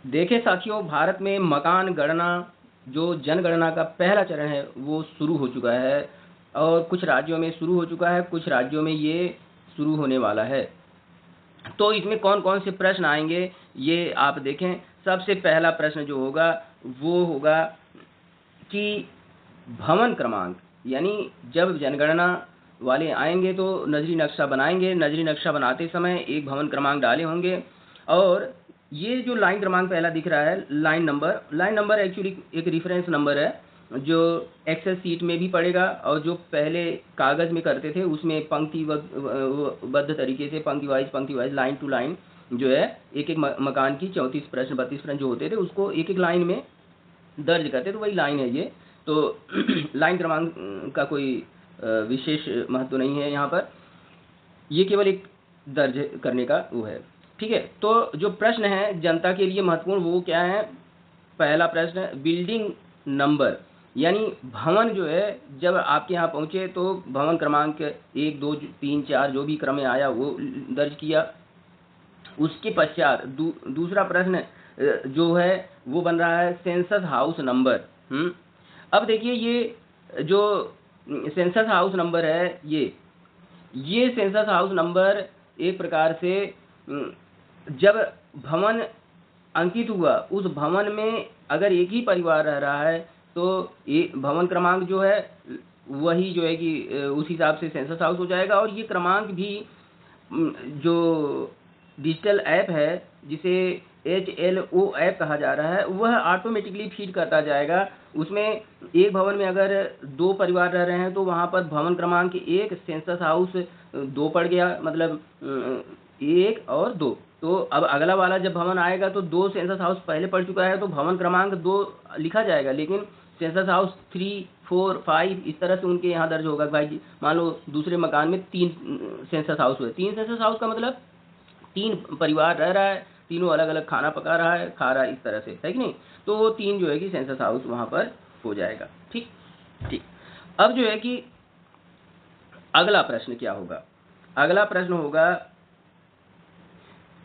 देखें साथियों, भारत में मकान गणना जो जनगणना का पहला चरण है वो शुरू हो चुका है और कुछ राज्यों में शुरू हो चुका है, कुछ राज्यों में ये शुरू होने वाला है। तो इसमें कौन कौन से प्रश्न आएंगे ये आप देखें। सबसे पहला प्रश्न जो होगा वो होगा कि भवन क्रमांक, यानी जब जनगणना वाले आएंगे तो नजरी नक्शा बनाएंगे, नजरी नक्शा बनाते समय एक भवन क्रमांक डाले होंगे और ये जो लाइन क्रमांक पहला दिख रहा है, लाइन नंबर एक्चुअली एक रेफरेंस नंबर है जो एक्सेल सीट में भी पड़ेगा और जो पहले कागज में करते थे उसमें पंक्तिबद्ध तरीके से पंक्ति वाइज लाइन टू लाइन जो है एक एक मकान की 34 प्रश्न 32 प्रश्न जो होते थे उसको एक एक लाइन में दर्ज करते, तो वही लाइन है ये। तो लाइन क्रमांक का कोई विशेष महत्व नहीं है यहाँ पर, ये केवल एक दर्ज करने का वो है। ठीक है, तो जो प्रश्न है जनता के लिए महत्वपूर्ण वो क्या है? पहला प्रश्न बिल्डिंग नंबर, यानी भवन जो है जब आपके यहाँ पहुँचे तो भवन क्रमांक 1 2 3 4 जो भी क्रम में आया वो दर्ज किया। उसके पश्चात दूसरा प्रश्न जो है वो बन रहा है सेंसस हाउस नंबर। अब देखिए ये जो सेंसस हाउस नंबर है ये सेंसस हाउस नंबर एक प्रकार से जब भवन अंकित हुआ उस भवन में अगर एक ही परिवार रह रहा है तो ये भवन क्रमांक जो है वही जो है कि उस हिसाब से सेंसस हाउस हो जाएगा। और ये क्रमांक भी जो डिजिटल ऐप है जिसे HLO ऐप कहा जा रहा है वह ऑटोमेटिकली फीड करता जाएगा। उसमें एक भवन में अगर 2 परिवार रह रहे हैं तो वहाँ पर भवन क्रमांक 1 सेंसस हाउस 2 पड़ गया, मतलब 1 और 2। तो अब अगला वाला जब भवन आएगा तो 2 सेंसस हाउस पहले पड़ चुका है तो भवन क्रमांक 2 लिखा जाएगा, लेकिन सेंसस हाउस 3 4 5 इस तरह से उनके यहाँ दर्ज होगा। भाई मान लो दूसरे मकान में 3 सेंसस हाउस हुए, 3 सेंसस हाउस का मतलब 3 परिवार रह रहा है, तीनों अलग अलग खाना पका रहा है, खा रहा है, इस तरह से है कि नहीं। तो वो 3 जो है कि सेंसस हाउस वहाँ पर हो जाएगा। ठीक ठीक। अब जो है कि अगला प्रश्न क्या होगा? अगला प्रश्न होगा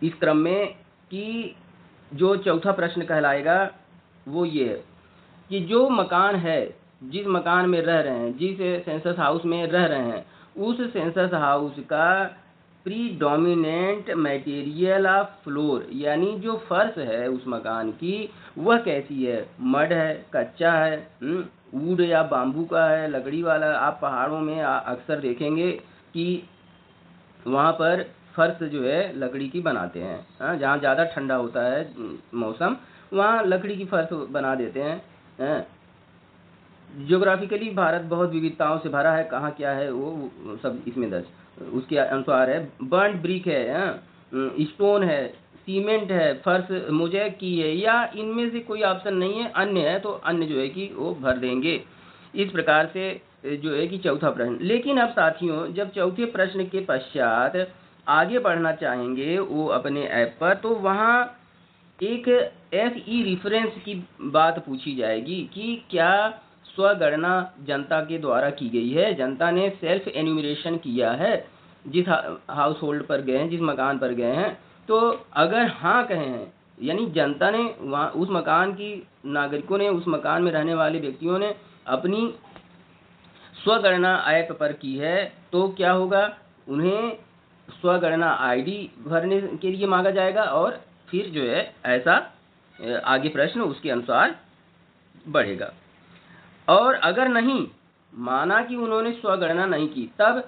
इस क्रम में कि जो चौथा प्रश्न कहलाएगा वो ये है कि जो मकान है, जिस मकान में रह रहे हैं, जिस सेंसस हाउस में रह रहे हैं, उस सेंसस हाउस का प्रीडोमिनेंट मटेरियल ऑफ फ्लोर, यानी जो फर्श है उस मकान की वह कैसी है? मड है, कच्चा है, वुड या बाम्बू का है, लकड़ी वाला। आप पहाड़ों में अक्सर देखेंगे कि वहाँ पर फर्श जो है लकड़ी की बनाते हैं। जहाँ ज़्यादा ठंडा होता है मौसम वहाँ लकड़ी की फर्श बना देते हैं। ज्योग्राफिकली भारत बहुत विविधताओं से भरा है, कहाँ क्या है वो सब इसमें दर्ज उसके अनुसार है। बर्न्ड ब्रिक है, स्टोन है, सीमेंट है, फर्श मोज़ेक की है, या इनमें से कोई ऑप्शन नहीं है, अन्य है तो अन्य जो है कि वो भर देंगे। इस प्रकार से जो है कि चौथा प्रश्न। लेकिन अब साथियों जब चौथे प्रश्न के पश्चात आगे बढ़ना चाहेंगे वो अपने ऐप पर तो वहाँ एक FE रेफरेंस की बात पूछी जाएगी कि क्या स्वगणना जनता के द्वारा की गई है, जनता ने सेल्फ एन्यूमरेशन किया है जिस हाउस होल्ड पर गए हैं, जिस मकान पर गए हैं। तो अगर हाँ कहे हैं यानी जनता ने वहाँ उस मकान की नागरिकों ने उस मकान में रहने वाले व्यक्तियों ने अपनी स्वगणना ऐप पर की है तो क्या होगा? उन्हें स्वगणना ID भरने के लिए मांगा जाएगा और फिर जो है ऐसा आगे प्रश्न उसके अनुसार बढ़ेगा। और अगर नहीं माना कि उन्होंने स्वगणना नहीं की तब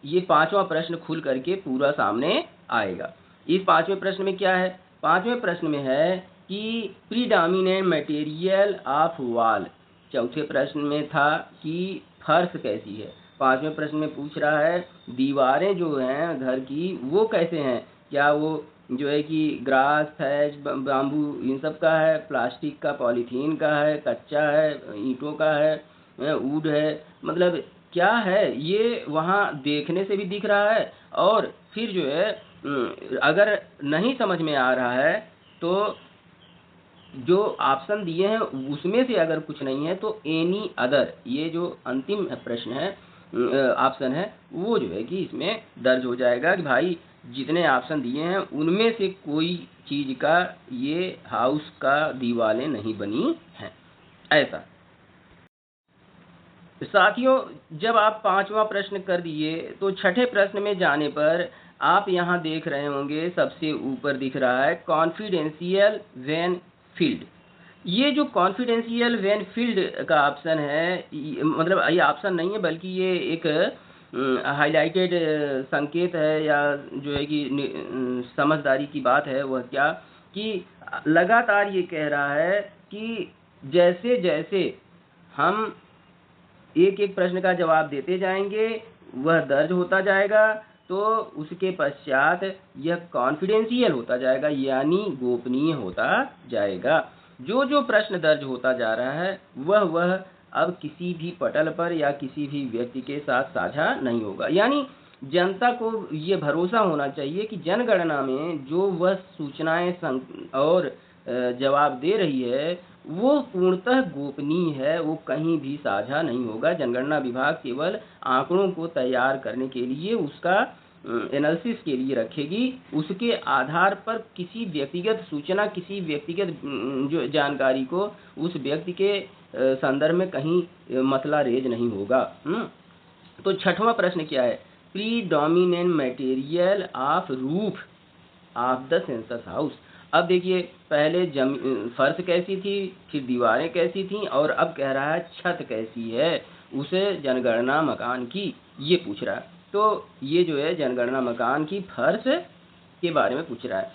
ये 5वां प्रश्न खुल करके पूरा सामने आएगा। इस 5वें प्रश्न में क्या है? 5वें प्रश्न में है कि प्रीडोमिनेंट मटेरियल ऑफ वॉल। चौथे प्रश्न में था कि फर्श कैसी है, 5वें प्रश्न में पूछ रहा है दीवारें जो हैं घर की वो कैसे हैं, क्या वो जो है कि ग्रास थैच बाम्बू इन सब का है, प्लास्टिक का पॉलीथीन का है, कच्चा है, ईंटों का है, वुड है, मतलब क्या है ये वहाँ देखने से भी दिख रहा है। और फिर जो है अगर नहीं समझ में आ रहा है तो जो ऑप्शन दिए हैं उसमें से अगर कुछ नहीं है तो एनी अदर, ये जो अंतिम प्रश्न है ऑप्शन है वो जो है कि इसमें दर्ज हो जाएगा कि भाई जितने ऑप्शन दिए हैं उनमें से कोई चीज का ये हाउस का दीवारें नहीं बनी हैं। ऐसा साथियों, जब आप पांचवा प्रश्न कर दिए तो छठे प्रश्न में जाने पर आप यहाँ देख रहे होंगे, सबसे ऊपर दिख रहा है कॉन्फिडेंशियल व्हेन फील्ड। ये जो कॉन्फिडेंशियल व्हेन फील्ड का ऑप्शन है, मतलब ये ऑप्शन नहीं है बल्कि ये एक हाईलाइटेड संकेत है, या जो है कि समझदारी की बात है। वह क्या कि लगातार ये कह रहा है कि जैसे जैसे हम एक एक प्रश्न का जवाब देते जाएंगे वह दर्ज होता जाएगा, तो उसके पश्चात यह कॉन्फिडेंशियल होता जाएगा, यानी गोपनीय होता जाएगा। जो जो प्रश्न दर्ज होता जा रहा है वह अब किसी भी पटल पर या किसी भी व्यक्ति के साथ साझा नहीं होगा। यानी जनता को ये भरोसा होना चाहिए कि जनगणना में जो वह सूचनाएं और जवाब दे रही है वो पूर्णतः गोपनीय है, वो कहीं भी साझा नहीं होगा। जनगणना विभाग केवल आंकड़ों को तैयार करने के लिए, उसका एनालिसिस के लिए रखेगी। उसके आधार पर किसी व्यक्तिगत सूचना, किसी व्यक्तिगत जो जानकारी को उस व्यक्ति के संदर्भ में कहीं मसला रेज नहीं होगा। तो छठवां प्रश्न क्या है? Predominant material of roof of the census house. अब देखिए, पहले फर्श कैसी थी, फिर दीवारें कैसी थी, और अब कह रहा है छत कैसी है उसे जनगणना मकान की, ये पूछ रहा है। तो ये जो है जनगणना मकान की फर्श के बारे में पूछ रहा है,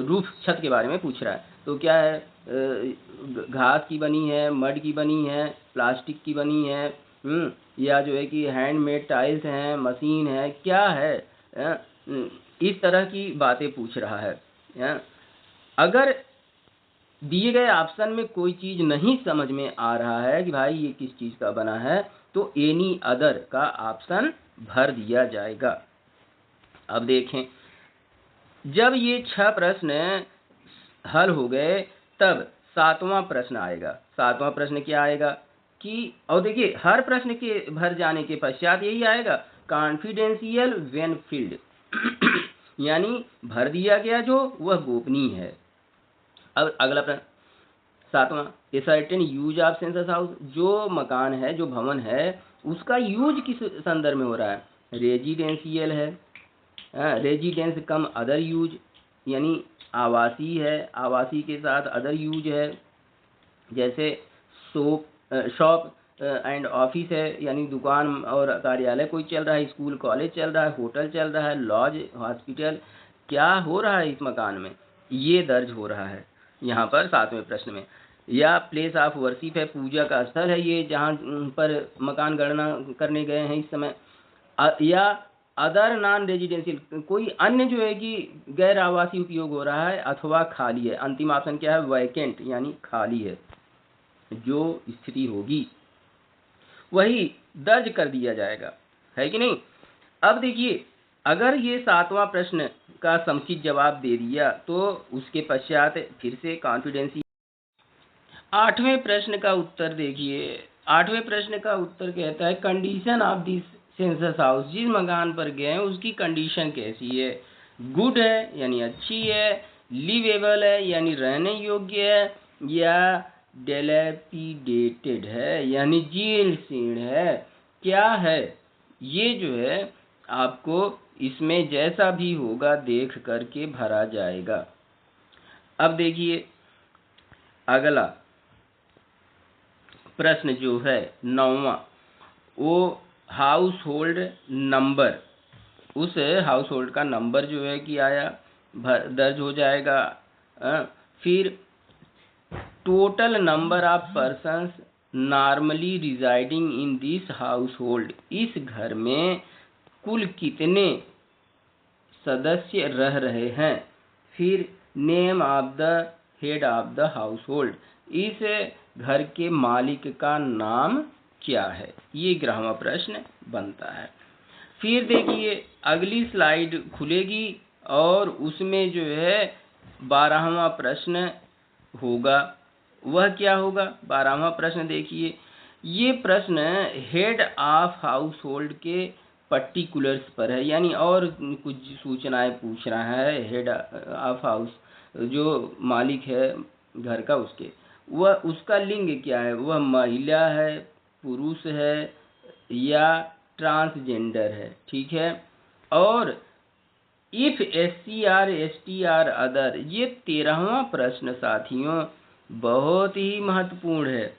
रूफ छत के बारे में पूछ रहा है। तो क्या है, घास की बनी है, मड की बनी है, प्लास्टिक की बनी है, या जो है कि हैंडमेड टाइल्स हैं, मशीन है, क्या है, इस तरह की बातें पूछ रहा है। अगर दिए गए ऑप्शन में कोई चीज नहीं समझ में आ रहा है कि भाई ये किस चीज का बना है, तो एनी अदर का ऑप्शन भर दिया जाएगा। अब देखें, जब ये 6 प्रश्न हल हो गए तब 7वां प्रश्न आएगा। 7वां प्रश्न क्या आएगा कि, और देखिए हर प्रश्न के भर जाने के पश्चात यही आएगा, कॉन्फिडेंशियल व्हेन फील्ड यानी भर दिया गया जो वह गोपनीय है। अब अगला प्रश्न 7वां, a certain use of census house. जो मकान है, जो भवन है, उसका यूज किस संदर्भ में हो रहा है? रेजिडेंशियल है, रेजिडेंस कम अदर यूज, यानी आवासीय है, आवासीय के साथ अदर यूज है, जैसे शॉप एंड ऑफिस है, यानी दुकान और कार्यालय कोई चल रहा है, स्कूल कॉलेज चल रहा है, होटल चल रहा है, लॉज हॉस्पिटल, क्या हो रहा है इस मकान में, ये दर्ज हो रहा है यहाँ पर 7वें प्रश्न में। या प्लेस ऑफ वर्शिप है, पूजा का स्थल है ये, जहाँ पर मकान गणना करने गए हैं इस समय। या अदर नॉन रेजिडेंशियल, कोई अन्य जो है कि गैर आवासीय उपयोग हो रहा है, अथवा खाली है। अंतिम ऑप्शन क्या है? वैकेंट, यानी खाली है। जो स्थिति होगी वही दर्ज कर दिया जाएगा, है कि नहीं। अब देखिए, अगर ये 7वां प्रश्न का समुचित जवाब दे दिया तो उसके पश्चात फिर से कॉन्फिडेंशियल। 8वें प्रश्न का उत्तर देखिए। 8वें प्रश्न का उत्तर कहता है, condition of this census house. जिस मकान पर गए उसकी कंडीशन कैसी है? गुड है यानी अच्छी है, लिवेबल है यानी रहने योग्य है, या डिलैपिडेटेड है यानी जीर्ण शीर्ण है, क्या है? ये जो है आपको इसमें जैसा भी होगा देख करके भरा जाएगा। अब देखिए अगला प्रश्न जो है 9वां, वो हाउस होल्ड नंबर, उस हाउस होल्ड का नंबर जो है कि आया दर्ज हो जाएगा। फिर total number of persons normally residing in this house hold. इस घर में कुल कितने सदस्य रह रहे हैं। फिर name of the head of the house hold, इस घर के मालिक का नाम क्या है, ये 11वां प्रश्न बनता है। फिर देखिए अगली स्लाइड खुलेगी और उसमें जो है 12वां प्रश्न होगा। वह क्या होगा? 12वां प्रश्न देखिए, ये प्रश्न हेड ऑफ हाउस होल्ड के पर्टिकुलर्स पर है, यानी और कुछ सूचनाएं पूछ रहा है हेड ऑफ हाउस जो मालिक है घर का उसके, वह उसका लिंग क्या है, वह महिला है, पुरुष है या ट्रांसजेंडर है, ठीक है। और if SC or ST or other, ये 13वां प्रश्न साथियों बहुत ही महत्वपूर्ण है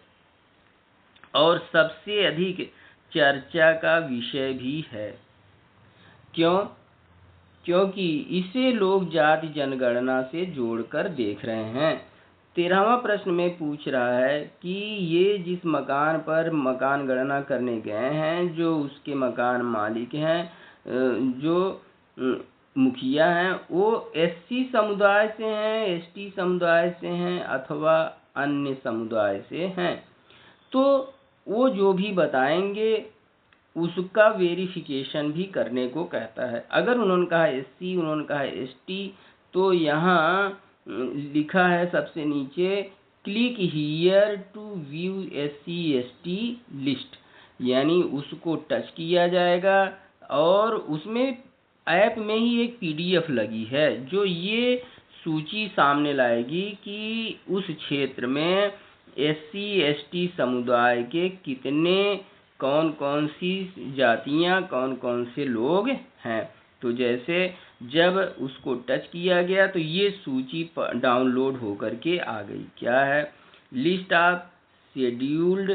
और सबसे अधिक चर्चा का विषय भी है। क्यों? क्योंकि इसे लोग जाति जनगणना से जोड़कर देख रहे हैं। 13वां प्रश्न में पूछ रहा है कि ये जिस मकान पर मकान गणना करने गए हैं, जो उसके मकान मालिक हैं, जो मुखिया हैं, वो SC समुदाय से हैं, ST समुदाय से हैं अथवा अन्य समुदाय से हैं। तो वो जो भी बताएंगे उसका वेरिफिकेशन भी करने को कहता है। अगर उन्होंने कहा SC, उन्होंने कहा ST, तो यहाँ लिखा है सबसे नीचे, click here to view SC ST list, यानी उसको टच किया जाएगा और उसमें ऐप में ही एक PDF लगी है जो ये सूची सामने लाएगी कि उस क्षेत्र में SC ST समुदाय के कितने कौन कौन सी जातियां, कौन कौन से लोग हैं। तो जैसे जब उसको टच किया गया तो ये सूची डाउनलोड होकर के आ गई। क्या है? List of scheduled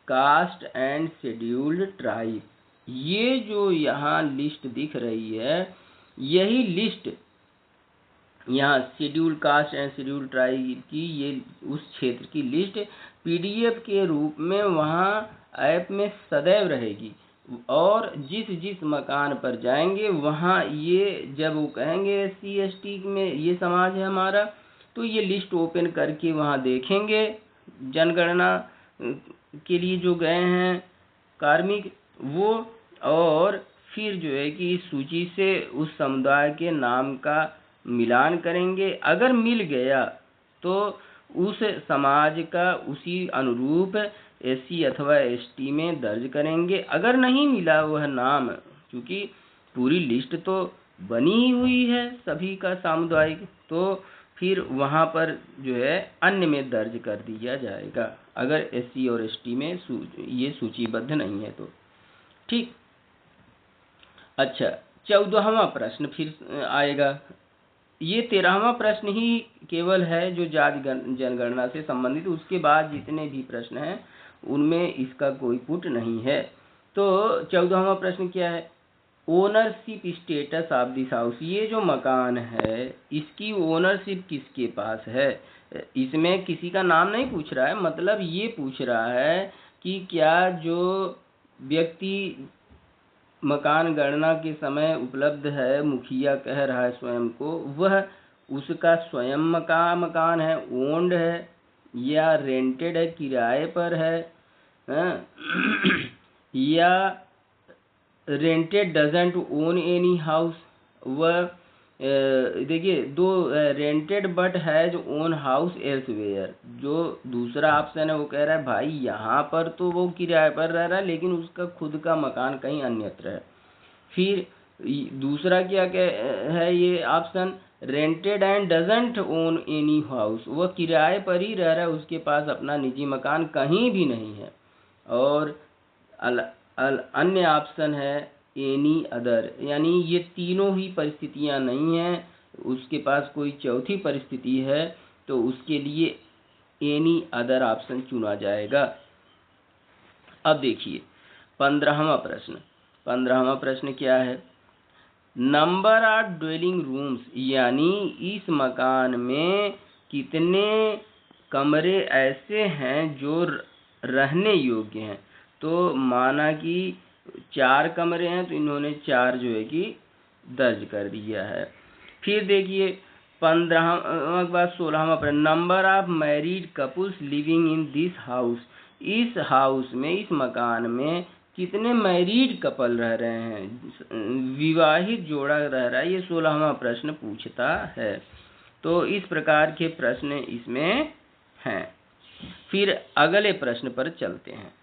caste and scheduled tribe. ये जो यहाँ लिस्ट दिख रही है, यही लिस्ट यहाँ schedule caste and schedule tribe की, ये उस क्षेत्र की लिस्ट PDF के रूप में वहाँ ऐप में सदैव रहेगी। और जिस जिस मकान पर जाएंगे वहाँ ये जब वो कहेंगे SC ST में ये समाज है हमारा, तो ये लिस्ट ओपन करके वहाँ देखेंगे जनगणना के लिए जो गए हैं कार्मिक वो, और फिर जो है कि इस सूची से उस समुदाय के नाम का मिलान करेंगे। अगर मिल गया तो उस समाज का उसी अनुरूप SC अथवा ST में दर्ज करेंगे। अगर नहीं मिला वह नाम, क्योंकि पूरी लिस्ट तो बनी ही हुई है सभी का सामुदायिक, तो फिर वहाँ पर जो है अन्य में दर्ज कर दिया जाएगा, अगर SC और ST में ये सूचीबद्ध नहीं है तो। ठीक। अच्छा, 14वां प्रश्न फिर आएगा। ये 13वां प्रश्न ही केवल है जो जाति जनगणना से संबंधित, उसके बाद जितने भी प्रश्न हैं उनमें इसका कोई पुट नहीं है। तो 14वां प्रश्न क्या है? Ownership status of this house. ये जो मकान है इसकी ओनरशिप किसके पास है? इसमें किसी का नाम नहीं पूछ रहा है, मतलब ये पूछ रहा है कि क्या जो व्यक्ति मकान गणना के समय उपलब्ध है, मुखिया कह रहा है स्वयं को, वह उसका स्वयं मकान है, ओन्ड है या रेंटेड है, किराए पर है, या rented doesn't own any house. वह देखिए, दो rented but has own house elsewhere. जो दूसरा ऑप्शन है वो कह रहा है भाई यहाँ पर तो वो किराए पर रह रहा है लेकिन उसका खुद का मकान कहीं अन्यत्र है। फिर दूसरा क्या है ये option, rented and doesn't own any house. वह किराए पर ही रह रहा है, उसके पास अपना निजी मकान कहीं भी नहीं है। और अन्य ऑप्शन है एनी अदर, यानी ये तीनों ही परिस्थितियां नहीं हैं, उसके पास कोई चौथी परिस्थिति है तो उसके लिए एनी अदर ऑप्शन चुना जाएगा। अब देखिए 15वां प्रश्न। 15वां प्रश्न क्या है? नंबर ऑफ ड्वेलिंग रूम्स, यानी इस मकान में कितने कमरे ऐसे हैं जो रहने योग्य हैं। तो माना कि 4 कमरे हैं तो इन्होंने 4 जो है कि दर्ज कर दिया है। फिर देखिए 15वां के बाद 16वां प्रश्न, number of married couples living in this house. इस हाउस में, इस मकान में कितने मैरिड कपल रह रहे हैं, विवाहित जोड़ा रह रहा है, ये 16वां प्रश्न पूछता है। तो इस प्रकार के प्रश्न इसमें हैं। फिर अगले प्रश्न पर चलते हैं।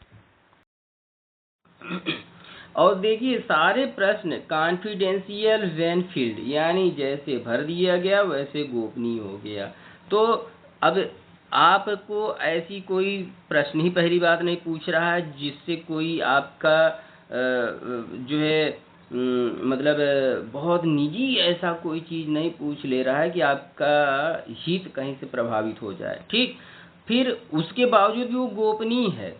और देखिए सारे प्रश्न कॉन्फिडेंशियल व्हेन फील्ड, यानी जैसे भर दिया गया वैसे गोपनीय हो गया। तो अब आपको ऐसी कोई प्रश्न ही पहली बात नहीं पूछ रहा है जिससे कोई आपका जो है मतलब बहुत निजी ऐसा कोई चीज़ नहीं पूछ ले रहा है कि आपका हित कहीं से प्रभावित हो जाए, ठीक। फिर उसके बावजूद भी वो गोपनीय है,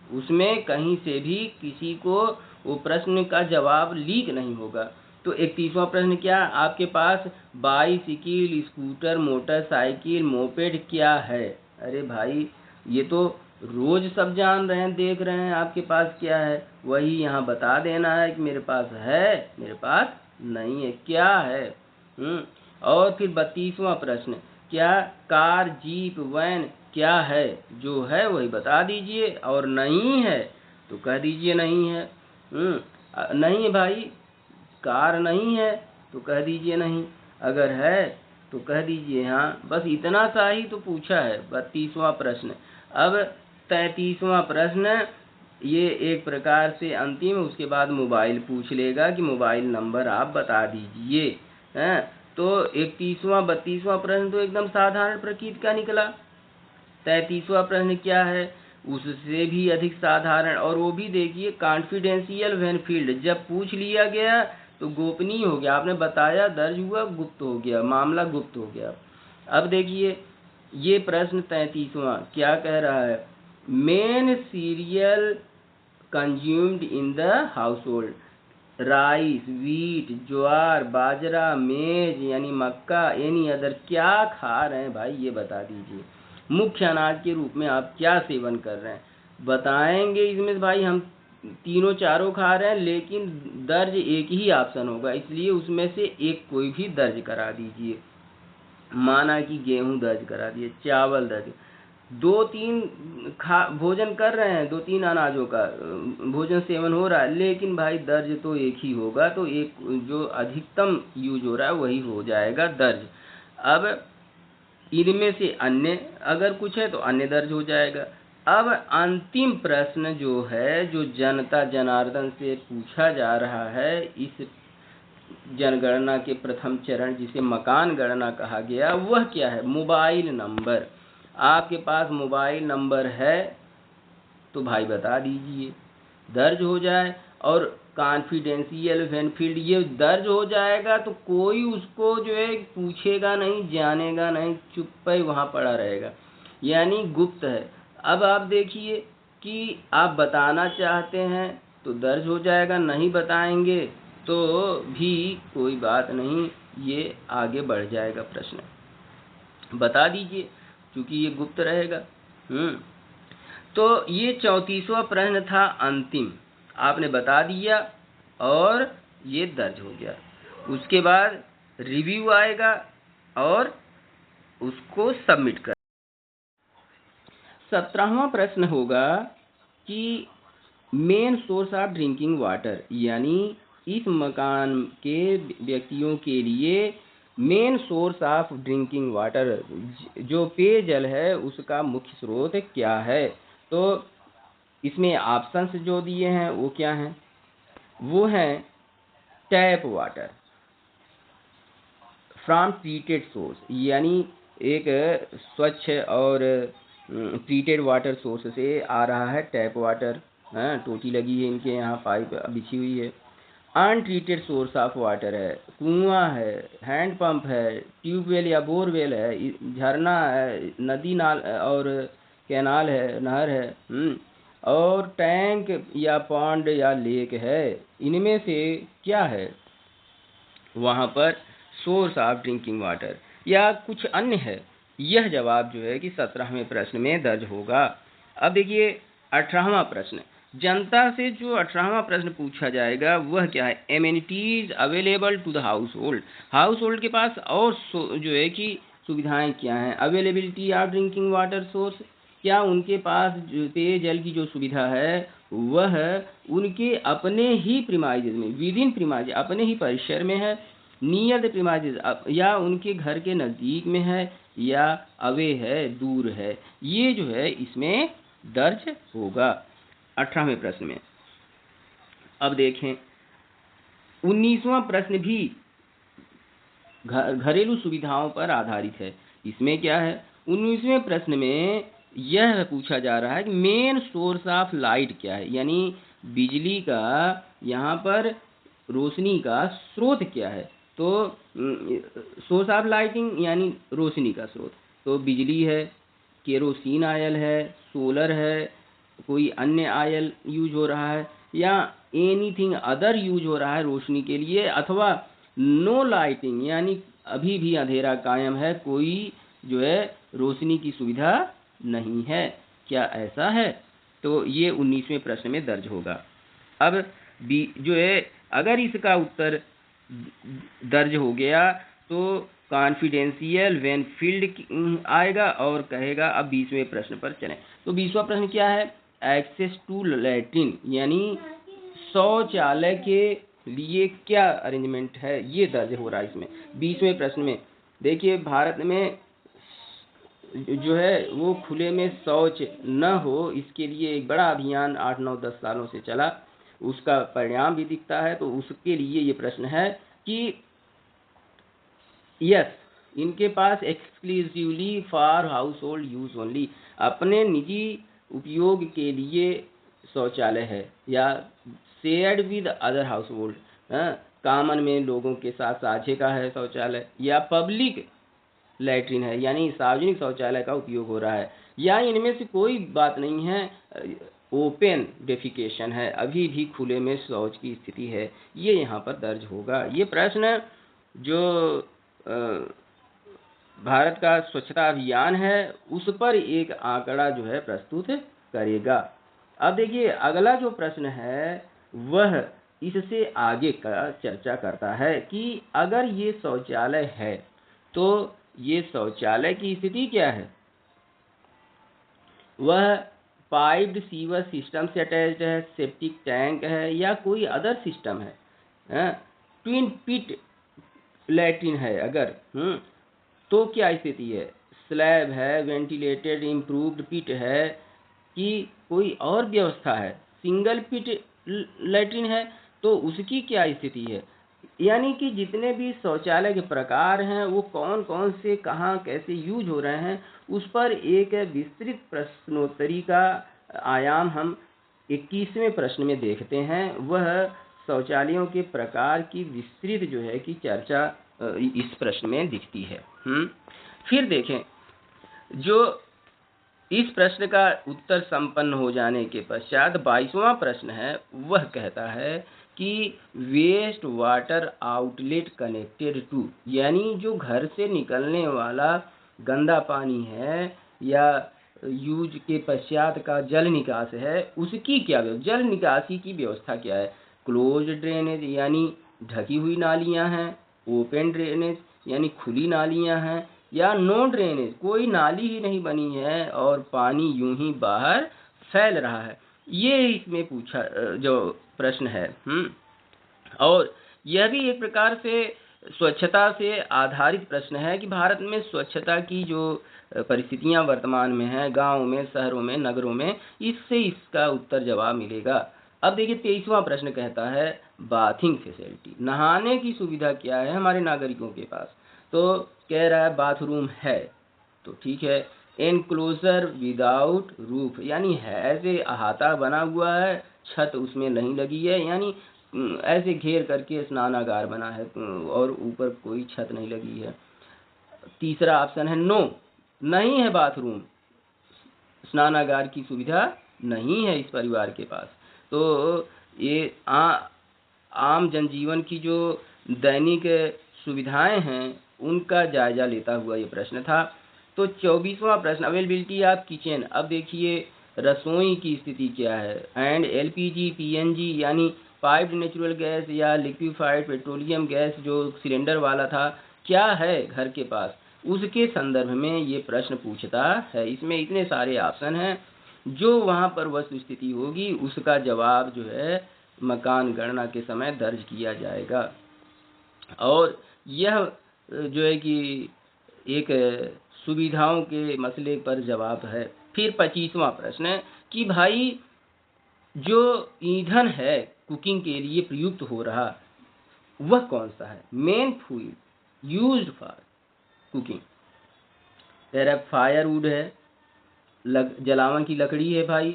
उसमें कहीं से भी किसी को वो प्रश्न का जवाब लीक नहीं होगा। तो 31वां प्रश्न क्या, आपके पास बाईसाइकिल, स्कूटर, मोटरसाइकिल, मोपेड क्या है? अरे भाई ये तो रोज सब जान रहे हैं, देख रहे हैं आपके पास क्या है, वही यहाँ बता देना है कि मेरे पास है, मेरे पास नहीं है, क्या है। और फिर 32वां प्रश्न, क्या कार, जीप, वैन क्या है? जो है वही बता दीजिए, और नहीं है तो कह दीजिए नहीं है। नहीं है भाई, कार नहीं है तो कह दीजिए नहीं, अगर है तो कह दीजिए हाँ। बस इतना सा ही तो पूछा है 32वां प्रश्न। अब 33वां प्रश्न ये एक प्रकार से अंतिम, उसके बाद मोबाइल पूछ लेगा कि मोबाइल नंबर आप बता दीजिए, हैं। तो 31वां 32वां प्रश्न तो एकदम साधारण प्रकृति का निकला। 33वां प्रश्न क्या है, उससे भी अधिक साधारण, और वो भी देखिए कॉन्फिडेंशियल व्हेन फील्ड, जब पूछ लिया गया तो गोपनीय हो गया, आपने बताया दर्ज हुआ, गुप्त हो गया, मामला गुप्त हो गया। अब देखिए ये प्रश्न 33वां क्या कह रहा है, main cereal consumed in the household, rice, wheat, jowar, bajra, maize यानी मक्का, एनी अदर, क्या खा रहे हैं भाई ये बता दीजिए। मुख्य अनाज के रूप में आप क्या सेवन कर रहे हैं बताएंगे। इसमें भाई हम तीनों चारों खा रहे हैं, लेकिन दर्ज एक ही ऑप्शन होगा, इसलिए उसमें से एक कोई भी दर्ज करा दीजिए। माना कि गेहूं दर्ज करा दिए, चावल दर्ज, दो तीन भोजन कर रहे हैं, दो तीन अनाजों का भोजन सेवन हो रहा है, लेकिन भाई दर्ज तो एक ही होगा, तो एक जो अधिकतम यूज हो रहा है वही हो जाएगा दर्ज। अब इनमें से अन्य अगर कुछ है तो अन्य दर्ज हो जाएगा। अब अंतिम प्रश्न जो है, जो जनता जनार्दन से पूछा जा रहा है इस जनगणना के प्रथम चरण, जिसे मकान गणना कहा गया, वह क्या है, मोबाइल नंबर। आपके पास मोबाइल नंबर है तो भाई बता दीजिए, दर्ज हो जाए। और कॉन्फिडेंशियल व्हेन फील्ड ये दर्ज हो जाएगा तो कोई उसको जो है पूछेगा नहीं, जानेगा नहीं, चुप ही वहाँ पड़ा रहेगा, यानी गुप्त है। अब आप देखिए कि आप बताना चाहते हैं तो दर्ज हो जाएगा, नहीं बताएंगे तो भी कोई बात नहीं, ये आगे बढ़ जाएगा प्रश्न, बता दीजिए क्योंकि ये गुप्त रहेगा। तो ये 34वां प्रश्न था अंतिम, आपने बता दिया और ये दर्ज हो गया। उसके बाद रिव्यू आएगा और उसको सबमिट कर। 17वां प्रश्न होगा कि main source of drinking water, यानी इस मकान के व्यक्तियों के लिए main source of drinking water, जो पेयजल है उसका मुख्य स्रोत क्या है। तो इसमें ऑप्शंस जो दिए हैं वो क्या हैं, वो हैं tap water from treated source, यानी एक स्वच्छ और ट्रीटेड वाटर सोर्स से आ रहा है टैप वाटर, टोटी लगी है इनके यहाँ, पाइप बिछी हुई है। अनट्रीटेड सोर्स ऑफ वाटर है, कुआं है, हैंड पंप है, ट्यूबवेल या बोरवेल है, झरना है, नदी नाल और कैनाल है, नहर है, और टैंक या पॉन्ड या लेक है। इनमें से क्या है वहाँ पर सोर्स ऑफ ड्रिंकिंग वाटर, या कुछ अन्य है? यह जवाब जो है कि 17वें प्रश्न में दर्ज होगा। अब देखिए 18वां प्रश्न, जनता से जो 18वां प्रश्न पूछा जाएगा वह क्या है, amenities available to the household, household के पास और जो है कि सुविधाएं क्या हैं। Availability of drinking water source, क्या उनके पास जो पेयजल की जो सुविधा है वह उनके अपने ही प्रीमाइजेज में, विद इन प्रीमाइज, अपने ही परिसर में है, नियर द प्रीमाइजेज, या उनके घर के नज़दीक में है, या अवे है, दूर है, ये जो है इसमें दर्ज होगा 18वें प्रश्न में। अब देखें 19वां प्रश्न भी घरेलू सुविधाओं पर आधारित है। इसमें क्या है, 19वें प्रश्न में यह पूछा जा रहा है कि मेन सोर्स ऑफ लाइट क्या है, यानी बिजली का यहाँ पर रोशनी का स्रोत क्या है। तो सोर्स ऑफ लाइटिंग यानी रोशनी का स्रोत, तो बिजली है, केरोसिन आयल है, सोलर है, कोई अन्य आयल यूज हो रहा है, या एनीथिंग अदर यूज हो रहा है रोशनी के लिए, अथवा नो लाइटिंग यानी अभी भी अंधेरा कायम है, कोई जो है रोशनी की सुविधा नहीं है। क्या ऐसा है? तो ये 19वें प्रश्न में दर्ज होगा। अब जो है अगर इसका उत्तर दर्ज हो गया तो कॉन्फिडेंशियल व्हेन फील्ड आएगा और कहेगा। अब 20वें प्रश्न पर चलें। तो 20वां प्रश्न क्या है, एक्सेस टू लैट्रिन यानी शौचालय के लिए क्या अरेंजमेंट है, ये दर्ज हो रहा है इसमें 20वें प्रश्न में। देखिए भारत में जो है वो खुले में शौच न हो, इसके लिए एक बड़ा अभियान 8, 9, 10 सालों से चला, उसका परिणाम भी दिखता है। तो उसके लिए ये प्रश्न है कि यस, इनके पास exclusively for household use only, अपने निजी उपयोग के लिए शौचालय है, या shared with other household, common में लोगों के साथ साझे का है शौचालय, या पब्लिक लैट्रिन है यानी सार्वजनिक शौचालय का उपयोग हो रहा है, या इनमें से कोई बात नहीं है, ओपन डेफिकेशन है, अभी भी खुले में शौच की स्थिति है, ये यहाँ पर दर्ज होगा। ये प्रश्न जो भारत का स्वच्छता अभियान है उस पर एक आंकड़ा जो है प्रस्तुत करेगा। अब देखिए अगला जो प्रश्न है वह इससे आगे का चर्चा करता है कि अगर ये शौचालय है तो ये शौचालय की स्थिति क्या है, वह पाइप्ड सीवर सिस्टम से अटैच्ड है, सेप्टिक टैंक है, या कोई अदर सिस्टम है, ट्विन पिट लैट्रिन है अगर, तो क्या स्थिति है, स्लैब है, वेंटिलेटेड इम्प्रूव्ड पिट है, कि कोई और व्यवस्था है, सिंगल पिट लैट्रिन है, तो उसकी क्या स्थिति है। यानी कि जितने भी शौचालय के प्रकार हैं वो कौन कौन से कहाँ कैसे यूज हो रहे हैं उस पर एक विस्तृत प्रश्नोत्तरी का आयाम हम 21वें प्रश्न में देखते हैं। वह शौचालयों के प्रकार की विस्तृत जो है कि चर्चा इस प्रश्न में दिखती है। फिर देखें, जो इस प्रश्न का उत्तर संपन्न हो जाने के पश्चात 22वां प्रश्न है, वह कहता है कि waste water outlet connected to, यानी जो घर से निकलने वाला गंदा पानी है या यूज के पश्चात का जल निकास है, उसकी क्या जल निकासी की व्यवस्था क्या है। क्लोज ड्रेनेज यानी ढकी हुई नालियां हैं, ओपन ड्रेनेज यानी खुली नालियां हैं, या नो ड्रेनेज कोई नाली ही नहीं बनी है और पानी यूं ही बाहर फैल रहा है। ये इसमें पूछा जो प्रश्न है। और यह भी एक प्रकार से स्वच्छता से आधारित प्रश्न है कि भारत में स्वच्छता की जो परिस्थितियां वर्तमान में हैं, गांवों में, शहरों में, नगरों में, इससे इसका उत्तर जवाब मिलेगा। अब देखिए 23वां प्रश्न कहता है बाथिंग फैसिलिटी, नहाने की सुविधा क्या है हमारे नागरिकों के पास। तो कह रहा है बाथरूम है, तो ठीक है, एनक्लोजर विदाउट रूफ यानी है ऐसे अहाता बना हुआ है, छत उसमें नहीं लगी है, यानी ऐसे घेर करके स्नानागार बना है और ऊपर कोई छत नहीं लगी है। तीसरा ऑप्शन है नो, नहीं है बाथरूम, स्नानागार की सुविधा नहीं है इस परिवार के पास। तो ये आम जनजीवन की जो दैनिक सुविधाएं हैं उनका जायजा लेता हुआ ये प्रश्न था। तो 24वां प्रश्न अवेलेबिलिटी ऑफ किचन। अब देखिए रसोई की स्थिति क्या है, एंड एलपीजी पीएनजी यानी पाइप्ड नेचुरल गैस या लिक्विफाइड पेट्रोलियम गैस जो सिलेंडर वाला था क्या है घर के पास, उसके संदर्भ में ये प्रश्न पूछता है। इसमें इतने सारे ऑप्शन हैं, जो वहाँ पर वस्तु स्थिति होगी उसका जवाब जो है मकान गणना के समय दर्ज किया जाएगा। और यह जो है कि एक सुविधाओं के मसले पर जवाब है। फिर 25वां प्रश्न है कि भाई जो ईंधन है कुकिंग के लिए प्रयुक्त हो रहा वह कौन सा है? Main fuel used for cooking. तेरा फायरवुड है, जलावन की लकड़ी है भाई,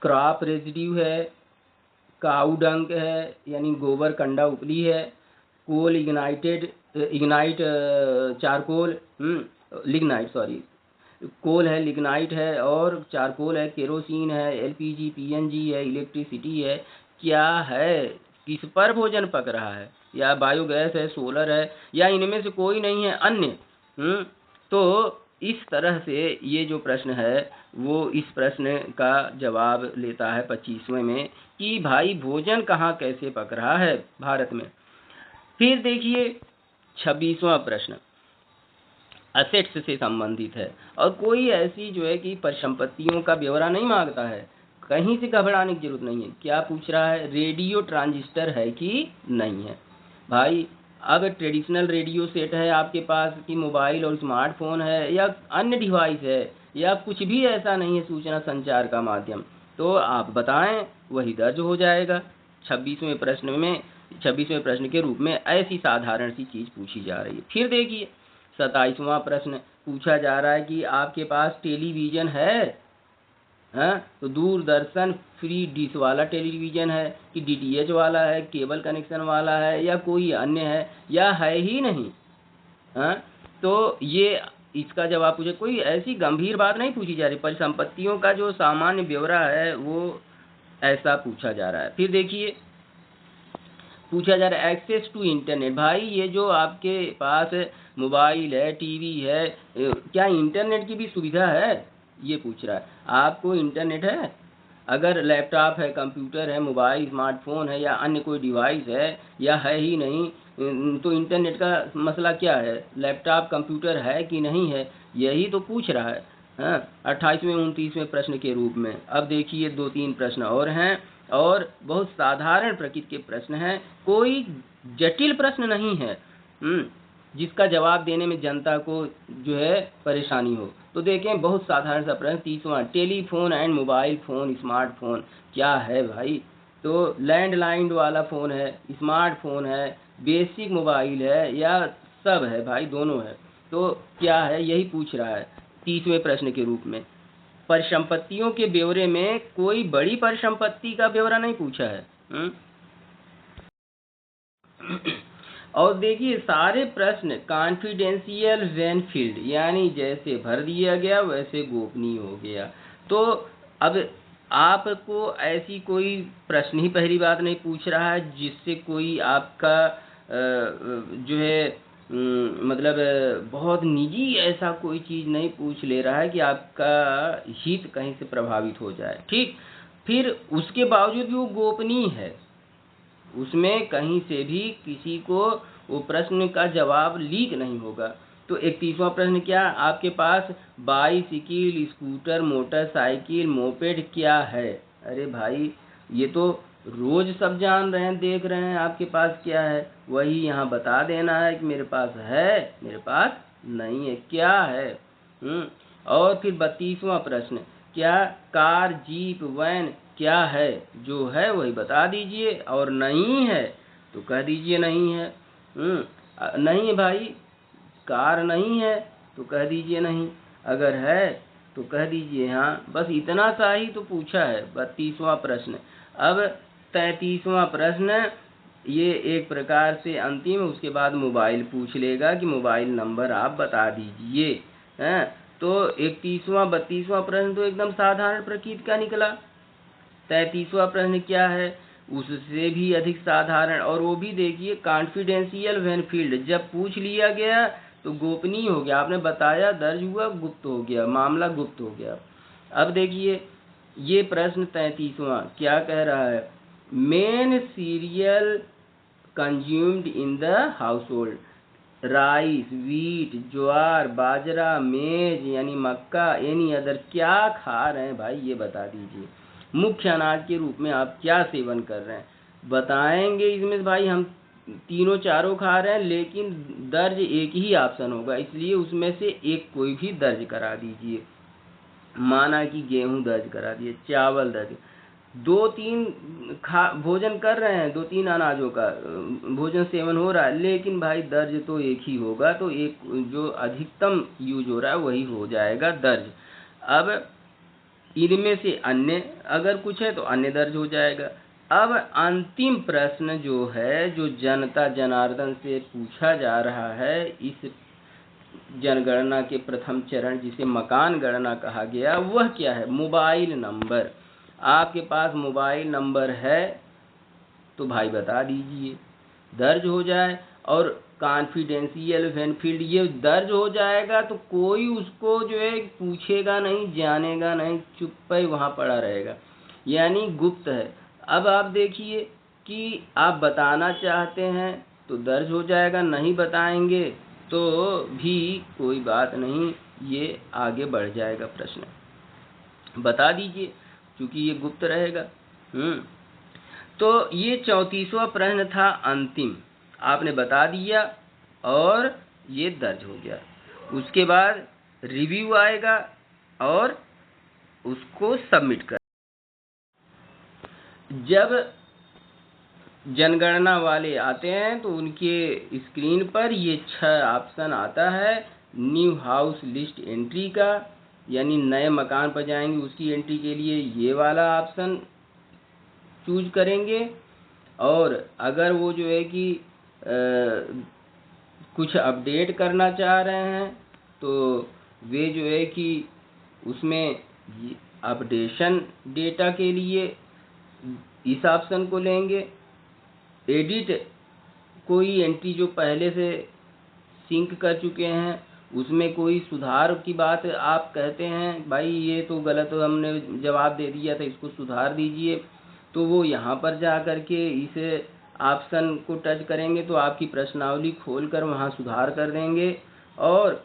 क्रॉप रेजिड्यू है, काऊ डंग है यानी गोबर कंडा उपली है, coal ignite charcoal lignite sorry coal है, लिग्नाइट है और चारकोल है, केरोसिन है, एलपीजी पीएनजी है, इलेक्ट्रिसिटी है। क्या है? किस पर भोजन पक रहा है? या बायोगैस है, सोलर है, या इनमें से कोई नहीं है, अन्य। तो इस तरह से ये जो प्रश्न है वो इस प्रश्न का जवाब लेता है 25वें में कि भाई भोजन कहाँ कैसे पक रहा है भारत में। फिर देखिए 26वां प्रश्न असेट्स से संबंधित है और कोई ऐसी जो है कि परिसंपत्तियों का ब्यौरा नहीं मांगता है, कहीं से घबराने की जरूरत नहीं है। क्या पूछ रहा है? रेडियो ट्रांजिस्टर है कि नहीं है भाई। अब ट्रेडिशनल रेडियो सेट है आपके पास कि मोबाइल और स्मार्टफोन है या अन्य डिवाइस है या कुछ भी ऐसा नहीं है सूचना संचार का माध्यम, तो आप बताएं, वही दर्ज हो जाएगा। 26वें प्रश्न के रूप में ऐसी साधारण सी चीज पूछी जा रही है। फिर देखिए 27वां प्रश्न पूछा जा रहा है कि आपके पास टेलीविजन है, तो दूरदर्शन फ्री डिश वाला टेलीविजन है कि डीटीएच वाला है, केबल कनेक्शन वाला है या कोई अन्य है या है ही नहीं। तो ये इसका जवाब पूछे, कोई ऐसी गंभीर बात नहीं पूछी जा रही, परिसंपत्तियों का जो सामान्य ब्यौरा है वो ऐसा पूछा जा रहा है। फिर देखिए पूछा जा रहा है एक्सेस टू इंटरनेट। भाई ये जो आपके पास मोबाइल है, टीवी है, क्या इंटरनेट की भी सुविधा है? ये पूछ रहा है। आपको इंटरनेट है? अगर लैपटॉप है, कंप्यूटर है, मोबाइल स्मार्टफोन है या अन्य कोई डिवाइस है या है ही नहीं, तो इंटरनेट का मसला क्या है? लैपटॉप कंप्यूटर है कि नहीं है, यही तो पूछ रहा है। 28वें 29वें प्रश्न के रूप में। अब देखिए 2-3 प्रश्न और हैं और बहुत साधारण प्रकृति के प्रश्न हैं, कोई जटिल प्रश्न नहीं है जिसका जवाब देने में जनता को जो है परेशानी हो। तो देखें बहुत साधारण सा प्रश्न 30वां, telephone and mobile phone smartphone क्या है भाई? तो लैंडलाइन वाला फ़ोन है, स्मार्टफोन है, बेसिक मोबाइल है या सब है भाई, दोनों है। तो क्या है, यही पूछ रहा है 30वें प्रश्न के रूप में। परिसंपत्तियों के ब्यौरे में कोई बड़ी परिसंपत्ति का ब्यौरा नहीं पूछा है। और देखिए सारे प्रश्न कॉन्फिडेंशियल व्हेन फील्ड, यानी जैसे भर दिया गया वैसे गोपनीय हो गया। तो अब आपको ऐसी कोई प्रश्न ही पहली बात नहीं पूछ रहा है जिससे कोई आपका जो है मतलब बहुत निजी ऐसा कोई चीज़ नहीं पूछ ले रहा है कि आपका हित कहीं से प्रभावित हो जाए। ठीक, फिर उसके बावजूद भी वो गोपनीय है, उसमें कहीं से भी किसी को वो प्रश्न का जवाब लीक नहीं होगा। तो 31वां प्रश्न क्या आपके पास? बाईसाइकिल, स्कूटर, मोटरसाइकिल, मोपेड क्या है? अरे भाई ये तो रोज सब जान रहे हैं, देख रहे हैं आपके पास क्या है, वही यहाँ बता देना है कि मेरे पास है, मेरे पास नहीं है, क्या है। और फिर 32वां प्रश्न क्या कार, जीप, वैन क्या है? जो है वही बता दीजिए और नहीं है तो कह दीजिए नहीं है। नहीं है भाई, कार नहीं है तो कह दीजिए नहीं, अगर है तो कह दीजिए हाँ। बस इतना सा ही तो पूछा है 32वां प्रश्न। अब 33वां प्रश्न ये एक प्रकार से अंतिम, उसके बाद मोबाइल पूछ लेगा कि मोबाइल नंबर आप बता दीजिए। तो 31वां 32वां प्रश्न तो एकदम साधारण प्रकृति का निकला। 33वां प्रश्न क्या है? उससे भी अधिक साधारण, और वो भी देखिए कॉन्फिडेंशियल व्हेन फील्ड, जब पूछ लिया गया तो गोपनीय हो गया, आपने बताया दर्ज हुआ, गुप्त हो गया, मामला गुप्त हो गया। अब देखिए ये प्रश्न 33वां क्या कह रहा है? Main cereal consumed in the household, rice, wheat, jowar, bajra, maize यानी मक्का, एनी अदर, क्या खा रहे हैं भाई ये बता दीजिए। मुख्य अनाज के रूप में आप क्या सेवन कर रहे हैं बताएंगे। इसमें भाई हम तीनों चारों खा रहे हैं, लेकिन दर्ज एक ही ऑप्शन होगा, इसलिए उसमें से एक कोई भी दर्ज करा दीजिए। माना कि गेहूं दर्ज करा दिए, चावल दर्ज, 2-3 भोजन कर रहे हैं, 2-3 अनाजों का भोजन सेवन हो रहा है, लेकिन भाई दर्ज तो एक ही होगा, तो एक जो अधिकतम यूज हो रहा है वही हो जाएगा दर्ज। अब इनमें से अन्य अगर कुछ है तो अन्य दर्ज हो जाएगा। अब अंतिम प्रश्न जो है, जो जनता जनार्दन से पूछा जा रहा है इस जनगणना के प्रथम चरण जिसे मकान गणना कहा गया, वह क्या है? Mobile number. आपके पास मोबाइल नंबर है तो भाई बता दीजिए, दर्ज हो जाए। और कॉन्फिडेंशियल बेनिफिट ये दर्ज हो जाएगा तो कोई उसको जो है पूछेगा नहीं, जानेगा नहीं, चुप ही वहाँ पड़ा रहेगा, यानी गुप्त है। अब आप देखिए कि आप बताना चाहते हैं तो दर्ज हो जाएगा, नहीं बताएंगे तो भी कोई बात नहीं, ये आगे बढ़ जाएगा प्रश्न। बता दीजिए क्योंकि ये गुप्त रहेगा। तो ये 34वां प्रश्न था अंतिम, आपने बता दिया और ये दर्ज हो गया। उसके बाद रिव्यू आएगा और उसको सबमिट कर। जब जनगणना वाले आते हैं तो उनके स्क्रीन पर ये 6 ऑप्शन आता है। न्यू हाउस लिस्ट एंट्री का, यानी नए मकान पर जाएंगे उसकी एंट्री के लिए ये वाला ऑप्शन चूज करेंगे। और अगर वो जो है कि कुछ अपडेट करना चाह रहे हैं तो वे जो है कि उसमें अपडेशन डेटा के लिए इस ऑप्शन को लेंगे। एडिट कोई एंट्री जो पहले से सिंक कर चुके हैं उसमें कोई सुधार की बात आप कहते हैं, भाई ये तो गलत हमने जवाब दे दिया था, इसको सुधार दीजिए, तो वो यहाँ पर जा कर के इस ऑप्शन को टच करेंगे तो आपकी प्रश्नावली खोल कर वहाँ सुधार कर देंगे। और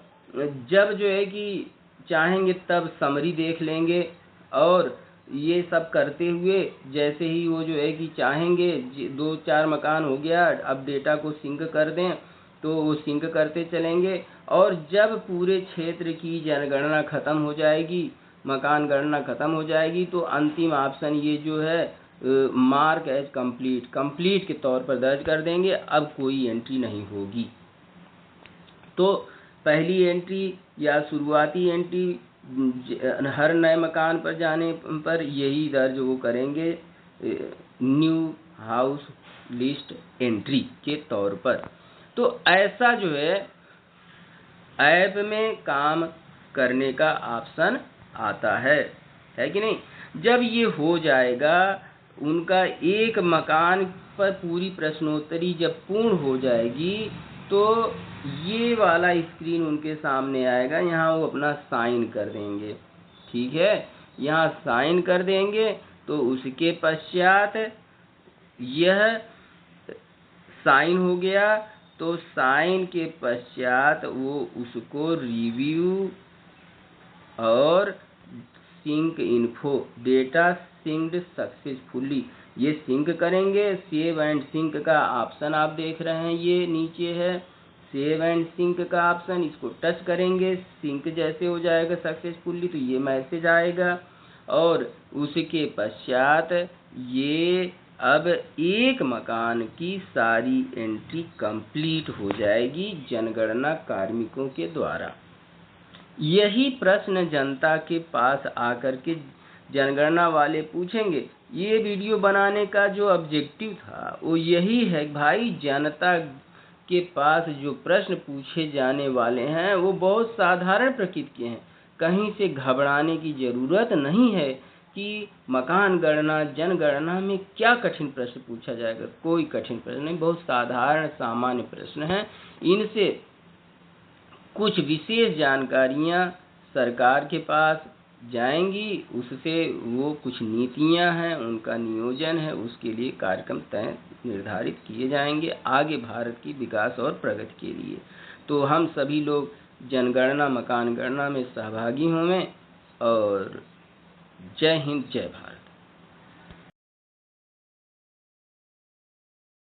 जब जो है कि चाहेंगे तब समरी देख लेंगे। और ये सब करते हुए जैसे ही वो जो है कि चाहेंगे 2-4 मकान हो गया, अब डेटा को सिंक कर दें तो वो सिंक करते चलेंगे। और जब पूरे क्षेत्र की जनगणना खत्म हो जाएगी, मकान गणना खत्म हो जाएगी, तो अंतिम ऑप्शन ये जो है मार्क एज कंप्लीट के तौर पर दर्ज कर देंगे, अब कोई एंट्री नहीं होगी। तो पहली एंट्री या शुरुआती एंट्री हर नए मकान पर जाने पर यही दर्ज वो करेंगे न्यू हाउस लिस्ट एंट्री के तौर पर। तो ऐसा जो है ऐप में काम करने का ऑप्शन आता है कि नहीं? जब ये हो जाएगा, उनका एक मकान पर पूरी प्रश्नोत्तरी जब पूर्ण हो जाएगी तो ये वाला स्क्रीन उनके सामने आएगा, यहाँ वो अपना साइन कर देंगे। ठीक है, यहाँ साइन कर देंगे तो उसके पश्चात यह साइन हो गया, तो साइन के पश्चात वो उसको रिव्यू और sync info data synced successfully ये सिंक करेंगे। सेव एंड सिंक का ऑप्शन आप देख रहे हैं, ये नीचे है सेव एंड सिंक का ऑप्शन, इसको टच करेंगे। सिंक जैसे हो जाएगा सक्सेसफुली तो ये मैसेज आएगा और उसके पश्चात ये अब एक मकान की सारी एंट्री कंप्लीट हो जाएगी जनगणना कार्मिकों के द्वारा। यही प्रश्न जनता के पास आकर के जनगणना वाले पूछेंगे। ये वीडियो बनाने का जो ऑब्जेक्टिव था वो यही है भाई, जनता के पास जो प्रश्न पूछे जाने वाले हैं वो बहुत साधारण प्रकृति के हैं। कहीं से घबराने की ज़रूरत नहीं है कि मकान गणना जनगणना में क्या कठिन प्रश्न पूछा जाएगा। कोई कठिन प्रश्न नहीं, बहुत साधारण सामान्य प्रश्न हैं। इनसे कुछ विशेष जानकारियां सरकार के पास जाएंगी, उससे वो कुछ नीतियां हैं उनका नियोजन है, उसके लिए कार्यक्रम तय निर्धारित किए जाएंगे आगे भारत की विकास और प्रगति के लिए। तो हम सभी लोग जनगणना मकान गणना में सहभागी हों। और जय हिंद, जय भारत।